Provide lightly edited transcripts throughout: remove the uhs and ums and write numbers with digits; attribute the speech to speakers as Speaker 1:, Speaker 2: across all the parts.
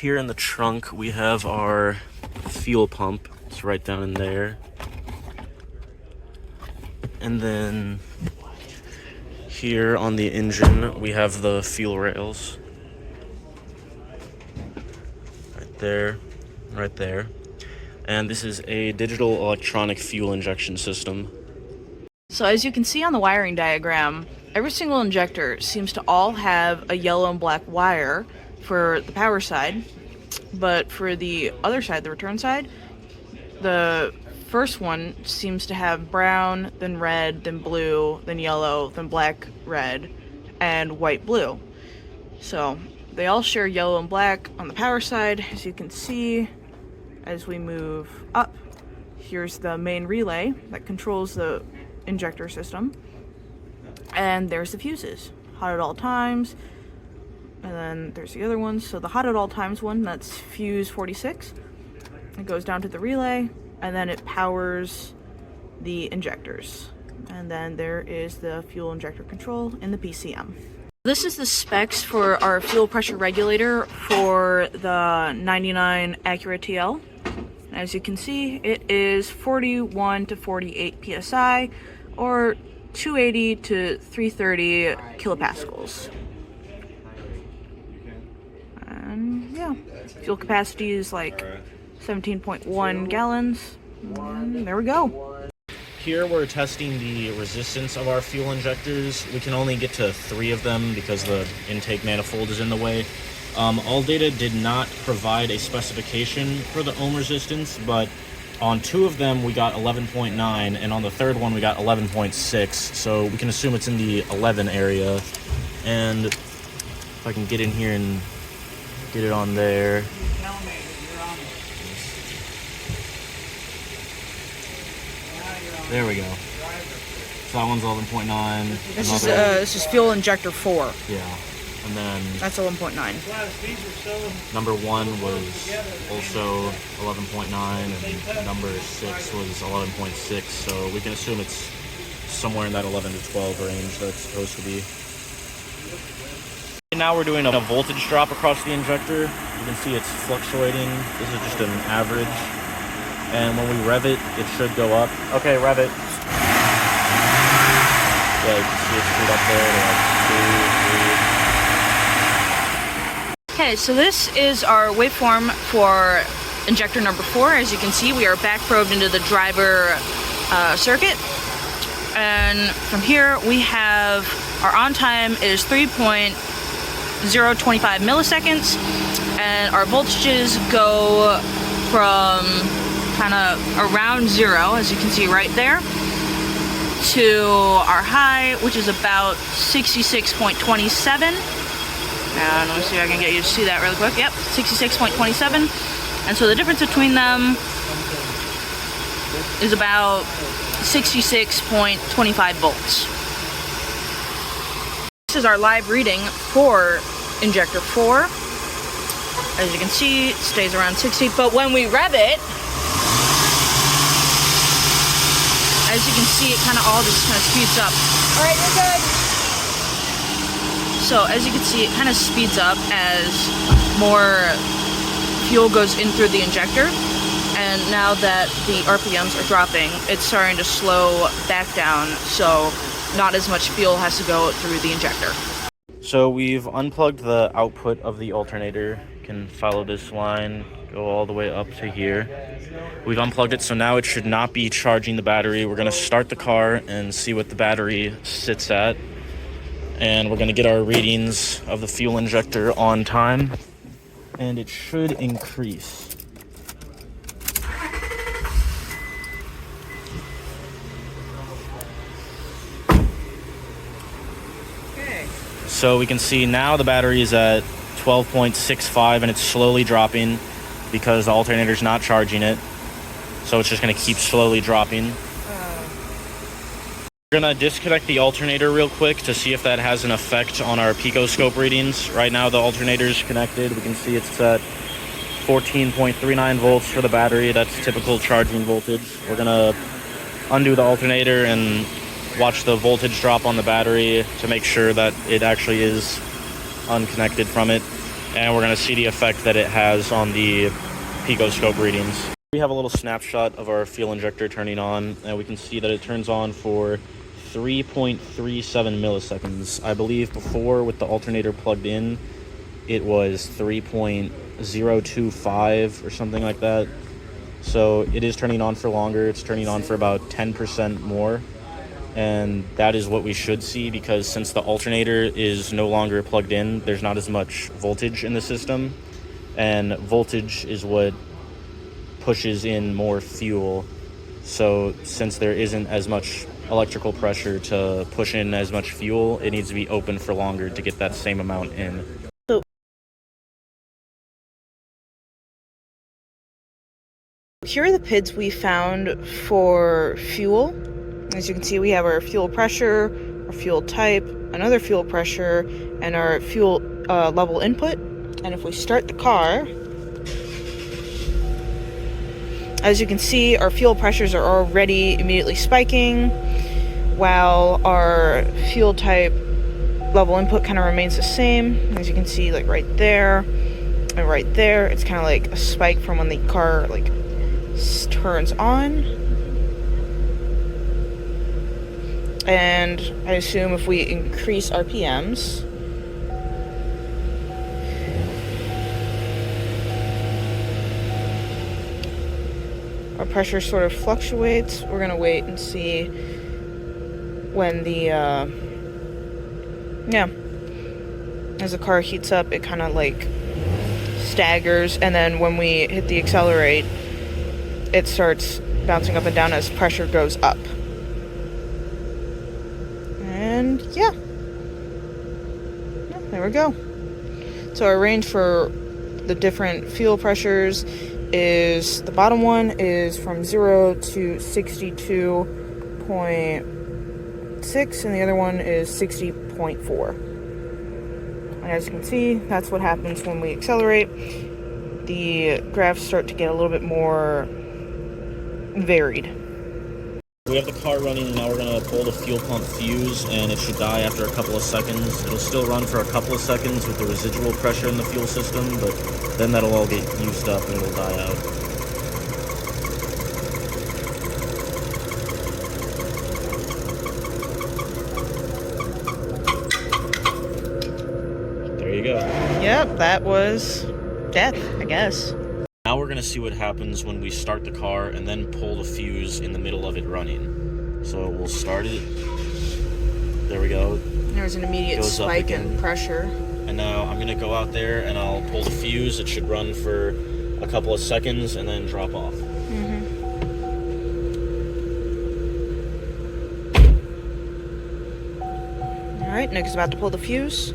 Speaker 1: Here in the trunk, we have our fuel pump. It's right down in there. And then here on the engine, we have the fuel rails. Right there. And this is a digital electronic fuel injection system.
Speaker 2: So as you can see on the wiring diagram, every single injector seems to all have a yellow and black wire for the power side, but for the other side, the return side, the first one seems to have brown, then red, then blue, then yellow, then black, red, and white, blue. So they all share yellow and black on the power side. As you can see, as we move up, here's the main relay that controls the injector system, and there's the fuses, hot at all times, and then there's the other ones. So the hot at all times one, that's fuse 46. It goes down to the relay, and then it powers the injectors, and then there is the fuel injector control in the PCM. This is the specs for our fuel pressure regulator for the 99 Acura TL. As you can see, it is 41 to 48 psi, or 280 to 330 kilopascals. And yeah, fuel capacity is like 17.1 gallons. And there we go.
Speaker 1: Here we're testing the resistance of our fuel injectors. We can only get to 3 of them because the intake manifold is in the way. ALLDATA did not provide a specification for the ohm resistance, but on 2 of them we got 11.9, and on the third one we got 11.6, so we can assume it's in the 11 area. And if I can get in here and get it on there. There we go. So that one's 11.9.
Speaker 2: This is fuel injector 4.
Speaker 1: Yeah. And then
Speaker 2: that's 11.9.
Speaker 1: Number 1 was also 11.9, and number 6 was 11.6. So we can assume it's somewhere in that 11 to 12 range that it's supposed to be. Now we're doing a voltage drop across the injector. You can see it's fluctuating. This is just an average. And when we rev it, it should go up. Okay, rev it. Yeah, you can see it's screwed up there to like 2, 3.
Speaker 2: Okay, so this is our waveform for injector number 4. As you can see, we are back probed into the driver circuit. And from here, we have our on time is 3.025 milliseconds. And our voltages go from kind of around 0, as you can see right there, to our high, which is about 66.27. And let me see if I can get you to see that really quick. Yep, 66.27. And so the difference between them is about 66.25 volts. This is our live reading for injector 4. As you can see, it stays around 60, but when we rev it, as you can see, it all just speeds up. All right, you're good. So as you can see, it kind of speeds up as more fuel goes in through the injector. And now that the RPMs are dropping, it's starting to slow back down, so not as much fuel has to go through the injector.
Speaker 1: So we've unplugged the output of the alternator. You can follow this line, go all the way up to here. We've unplugged it, so now it should not be charging the battery. We're going to start the car and see what the battery sits at. And we're going to get our readings of the fuel injector on time. And it should increase.
Speaker 2: Okay.
Speaker 1: So we can see now the battery is at 12.65, and it's slowly dropping because the alternator's not charging it. So it's just going to keep slowly dropping. We're going to disconnect the alternator real quick to see if that has an effect on our picoscope readings. Right now the alternator's connected. We can see it's at 14.39 volts for the battery. That's typical charging voltage. We're going to undo the alternator and watch the voltage drop on the battery to make sure that it actually is unconnected from it. and we're going to see the effect that it has on the picoscope readings. We have a little snapshot of our fuel injector turning on, and we can see that it turns on for 3.37 milliseconds. I believe before, with the alternator plugged in, it was 3.025 or something like that. So it is turning on for longer. It's turning on for about 10% more. And that is what we should see, because since the alternator is no longer plugged in, there's not as much voltage in the system. And voltage is what pushes in more fuel. So since there isn't as much electrical pressure to push in as much fuel, it needs to be open for longer to get that same amount in.
Speaker 2: Here are the PIDs we found for fuel. As you can see, we have our fuel pressure, our fuel type, another fuel pressure, and our fuel level input. And if we start the car, as you can see, our fuel pressures are already immediately spiking, while our fuel type level input kind of remains the same. As you can see, like right there and right there, it's kind of like a spike from when the car like turns on. And I assume if we increase RPMs, our pressure sort of fluctuates. We're gonna wait and see when the as the car heats up, it kind of like staggers, and then when we hit the accelerate, it starts bouncing up and down as pressure goes up. And yeah, there we go. So our range for the different fuel pressures is, the bottom one is from 0 to 62.6, and the other one is 60.4. And as you can see, that's what happens when we accelerate. The graphs start to get a little bit more varied.
Speaker 1: We have the car running, and now we're going to pull the fuel pump fuse, and it should die after a couple of seconds. It'll still run for a couple of seconds with the residual pressure in the fuel system, but then that'll all get used up and it'll die out. There you go.
Speaker 2: Yep, that was death, I guess.
Speaker 1: Now we're going to see what happens when we start the car and then pull the fuse in the middle of it running. So we'll start it. There we go.
Speaker 2: There's an immediate spike in pressure.
Speaker 1: And now I'm going to go out there and I'll pull the fuse. It should run for a couple of seconds and then drop off.
Speaker 2: Alright, Nick is about to pull the fuse.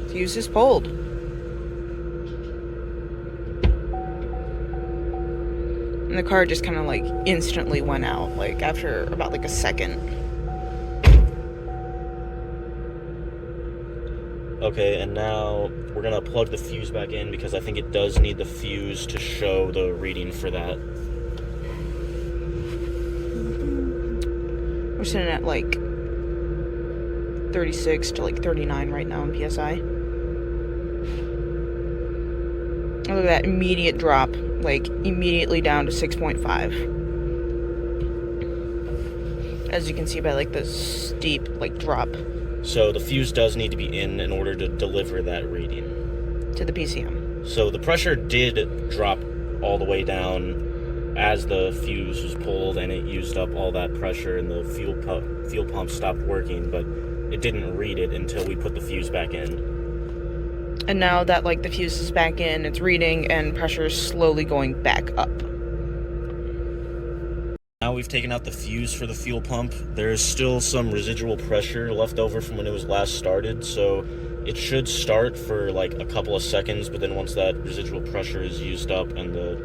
Speaker 2: Fuse is pulled. And the car just kind of like instantly went out, like after about like a second.
Speaker 1: Okay, and now we're gonna plug the fuse back in because I think it does need the fuse to show the reading for that.
Speaker 2: We're sitting at like 36 to like 39 right now in PSI. Look at that immediate drop, like immediately down to 6.5. As you can see by like the steep like drop.
Speaker 1: So the fuse does need to be in order to deliver that reading
Speaker 2: to the PCM.
Speaker 1: So the pressure did drop all the way down as the fuse was pulled, and it used up all that pressure, and the fuel pump stopped working, but it didn't read it until we put the fuse back in.
Speaker 2: And now that like the fuse is back in, it's reading and pressure is slowly going back up.
Speaker 1: Now we've taken out the fuse for the fuel pump. There's still some residual pressure left over from when it was last started, so it should start for like a couple of seconds, but then once that residual pressure is used up and the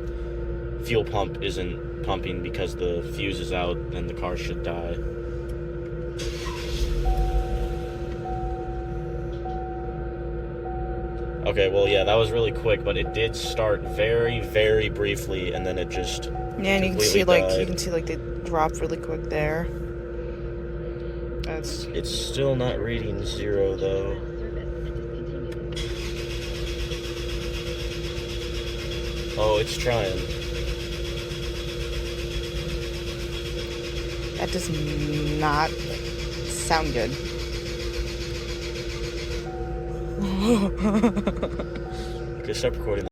Speaker 1: fuel pump isn't pumping because the fuse is out, then the car should die. Okay, well, yeah, that was really quick, but it did start very, very briefly, and then it just
Speaker 2: and you can see like they drop really quick there. It's
Speaker 1: still not reading 0 though. Oh, it's trying.
Speaker 3: That does not sound good.
Speaker 1: Okay, stop recording.